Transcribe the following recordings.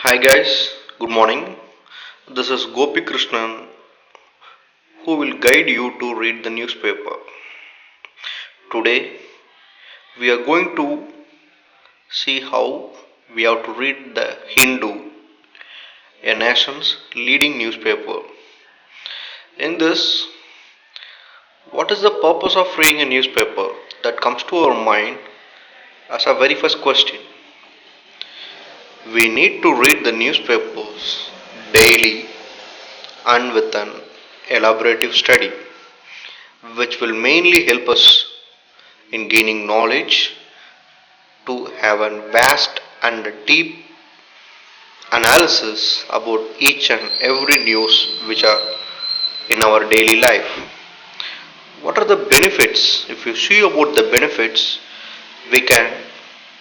Hi guys, good morning. This is Gopi Krishnan who will guide you to read the newspaper. Today we are going to see how we have to read the Hindu, a nation's leading newspaper. In this, what is the purpose of reading a newspaper? That comes to our mind as a very first question. We need to read the newspapers daily and with an elaborative study, which will mainly help us in gaining knowledge to have a vast and deep analysis about each and every news which are in our daily life. What are the benefits? If you see about the benefits, we can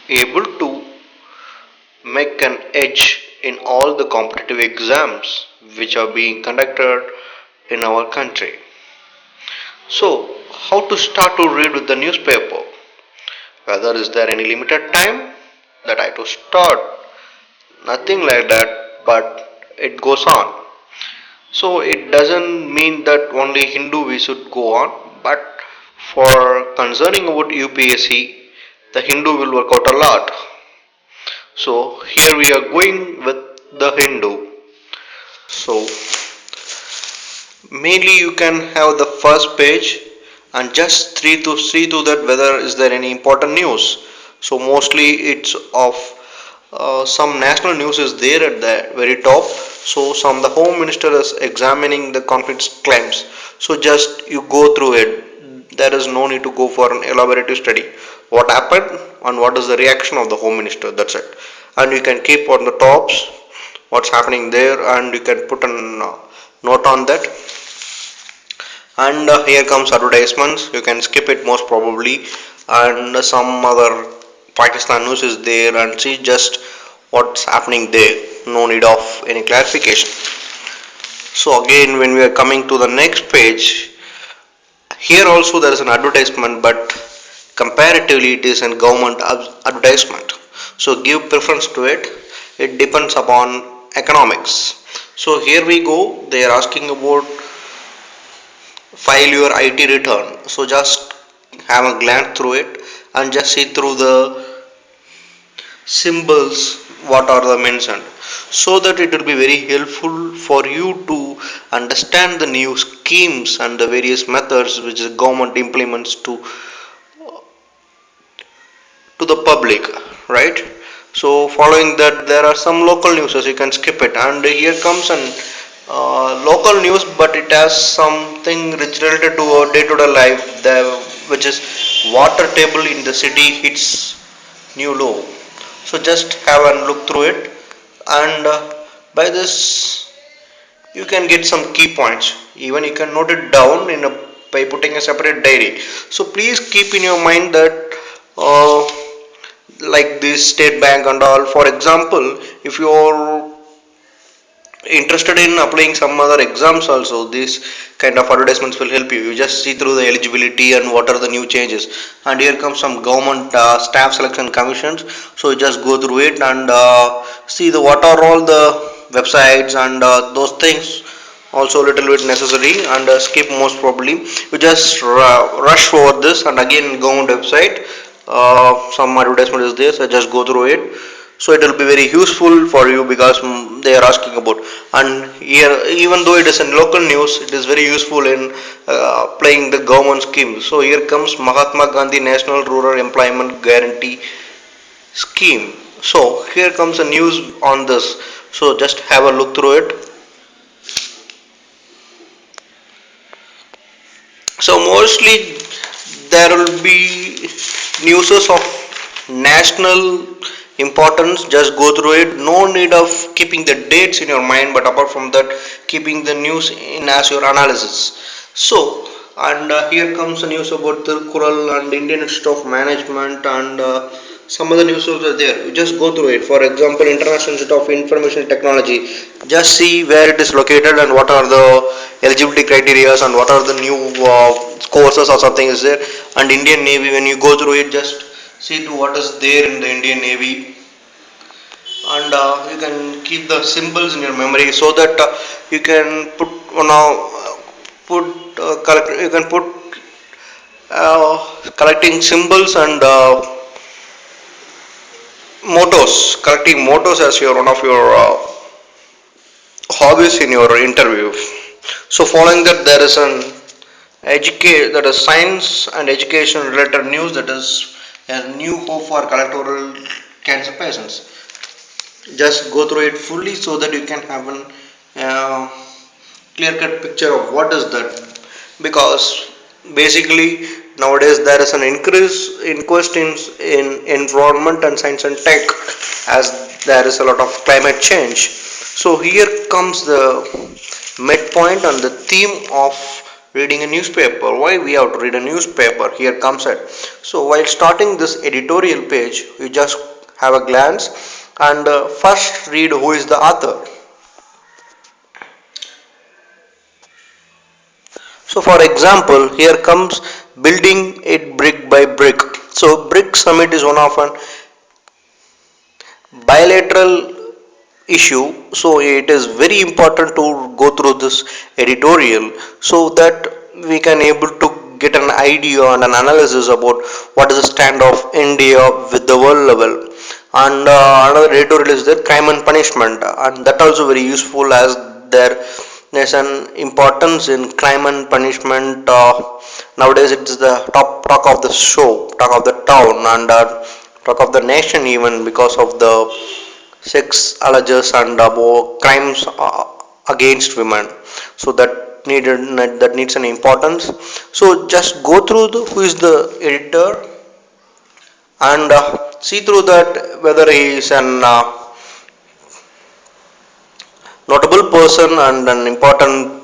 able to make an edge in all the competitive exams which are being conducted in our country. So, how to start to read with the newspaper? Whether is there any limited time that I to start? Nothing like that, but it goes on. So it doesn't mean that only Hindu we should go on, but for concerning about UPSC, the Hindu will work out a lot. So here we are going with the Hindu. So mainly you can have the first page and just see to that whether is there any important news. So mostly it's of some national news is there at the very top. So some the home minister is examining the conflicts claims. So just you go through it. There is no need to go for an elaborative study. What happened and what is the reaction of the home minister? That's it. And you can keep on the tops what's happening there, and you can put a note on that. And here comes advertisements. You can skip it most probably, and some other Pakistan news is there, and see just what's happening there. No need of any clarification. So again, when we are coming to the next page, here also there is an advertisement, but comparatively it is a government advertisement. So give preference to it. It depends upon economics. So here we go. They are asking about file your IT return. So just have a glance through it and just see through the symbols what are the mentioned, so that it will be very helpful for you to understand the new schemes and the various methods which the government implements to the public, right? So following that, there are some local news, you can skip it, and here comes an local news, but it has something which related to our day-to-day life, which is water table in the city hits new low. So just have a look through it, and by this you can get some key points. Even you can note it down by putting a separate diary. So please keep in your mind that uh, like this state bank and all, for example, if you're interested in applying some other exams also, these kind of advertisements will help you. You just see through the eligibility and what are the new changes. And here comes some government staff selection commissions. So you just go through it and see the what are all the websites and those things also a little bit necessary, and skip most probably. You just rush over this, and again government website, some advertisement is there, so just go through it. So it will be very useful for you because they are asking about. And here, even though it is in local news, it is very useful in playing the government scheme. So here comes Mahatma Gandhi National Rural Employment Guarantee Scheme. So here comes a news on this. So just have a look through it. So mostly there will be news of national importance. Just go through it. No need of keeping the dates in your mind, but apart from that, keeping the news in as your analysis. So, and here comes the news about Tirukkural and Indian Institute of Management, and some other news are there. You just go through it. For example, International Institute of Information Technology. Just see where it is located and what are the eligibility criteria and what are the new courses or something is there. And Indian Navy, when you go through it, just see to what is there in the Indian Navy. And and you can keep the symbols in your memory so that you can put put collect, you can put collecting symbols and mottos, collecting mottos as your one of your hobbies in your interview. So following that, there is an educate that is science and education related news, that is a new hope for colorectal cancer patients. Just go through it fully so that you can have an clear cut picture of what is that, because basically nowadays there is an increase in questions in environment and science and tech, as there is a lot of climate change. So here comes the midpoint and the theme of reading a newspaper. Why we have to read a newspaper? Here comes it. So while starting this editorial page, you just have a glance and first read who is the author. So for example, here comes building it brick by brick. So brick summit is one of an bilateral issue. So it is very important to go through this editorial so that we can able to get an idea and an analysis about what is the stand of India with the world level. And another editorial is the crime and punishment, and that also very useful, as there is an importance in crime and punishment. Nowadays it is the top talk of the show, talk of the town, and talk of the nation even, because of the sex alleges and about crimes against women. So that needs an importance. So just go through who is the editor, and see through that whether he is an notable person and an important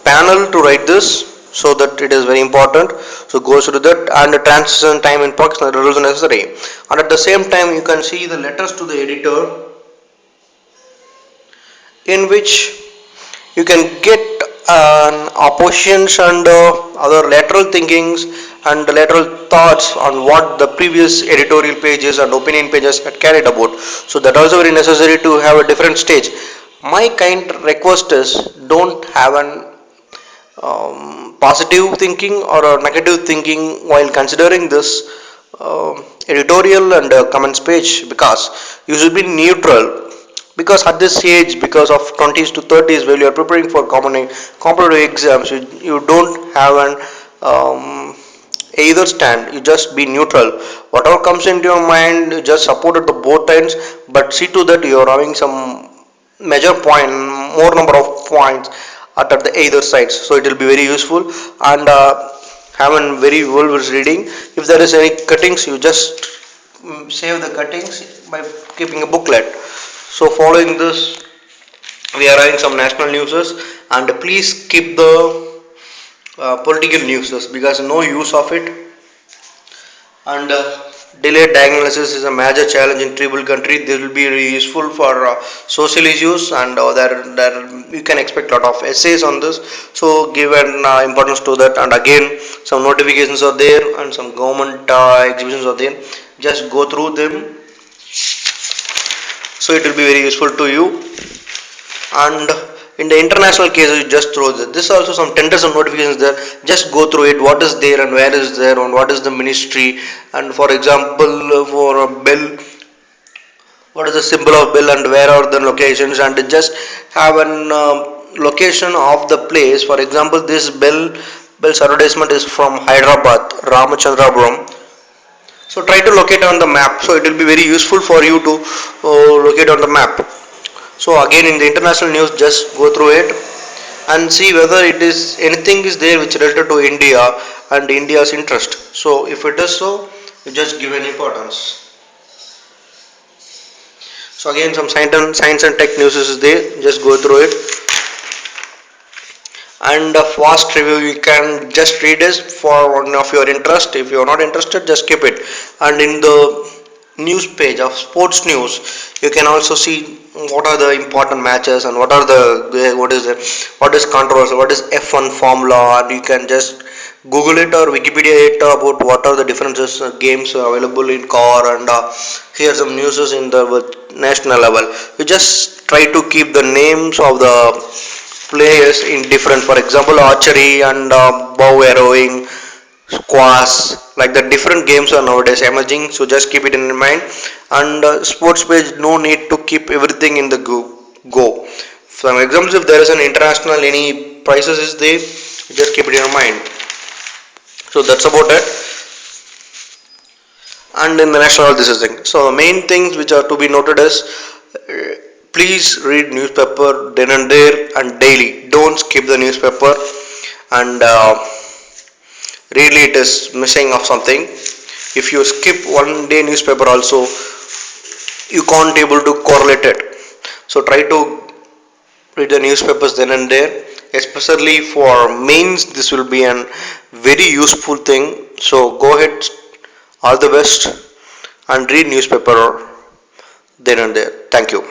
panel to write this, so that it is very important. So go through that, and the transition time in Pakistan is necessary. And at the same time, you can see the letters to the editor, in which you can get oppositions and other lateral thinkings and lateral thoughts on what the previous editorial pages and opinion pages had carried about. So that also very necessary to have a different stage. My kind request is, don't have an positive thinking or a negative thinking while considering this editorial and comments page, because you should be neutral. Because at this age, because of 20s to 30s, while you are preparing for competitive exams, you don't have an either stand. You just be neutral. Whatever comes into your mind, you just support it to both ends, but see to that you are having some major point, more number of points at the either sides. So it will be very useful, and have a very well reading. If there is any cuttings, you just save the cuttings by keeping a booklet. So following this, we are having some national newses, and please keep the political newses, because no use of it. And delayed diagnosis is a major challenge in tribal country. This will be really useful for social issues, and there you can expect a lot of essays on this. So give an importance to that, and again some notifications are there and some government exhibitions are there. Just go through them, so it will be very useful to you. And in the international cases, you just throw this also some tenders and notifications there. Just go through it, what is there and where is there and what is the ministry. And for example, for a bill, what is the symbol of bill and where are the locations, and just have an location of the place. For example, this bill's advertisement is from Hyderabad, Ramachandrapuram. So try to locate on the map, so it will be very useful for you to locate on the map. So again, in the international news, just go through it and see whether it is anything is there which related to India and India's interest. So if it is so, you just give an importance. So again, some science and tech news is there, just go through it. And a fast review, you can just read it for one of your interest. If you are not interested, just skip it. And in the news page of sports news, you can also see what are the important matches and what is controversy, what is F1 formula, and you can just Google it or Wikipedia it about what are the differences games available in car, and hear some news in the national level. You just try to keep the names of the players in different, for example archery and bow arrowing, squash, like the different games are nowadays emerging, so just keep it in mind. And sports page, no need to keep everything in the go. For example, if there is an international any prizes is there, just keep it in your mind. So that's about it. And in the national, this is thing. So the main things which are to be noted is, please read newspaper then and there and daily. Don't skip the newspaper, and really it is missing of something. If you skip one day newspaper also, you can't able to correlate it. So try to read the newspapers then and there, especially for mains. This will be an very useful thing. So go ahead, all the best, and read newspaper then and there. Thank you.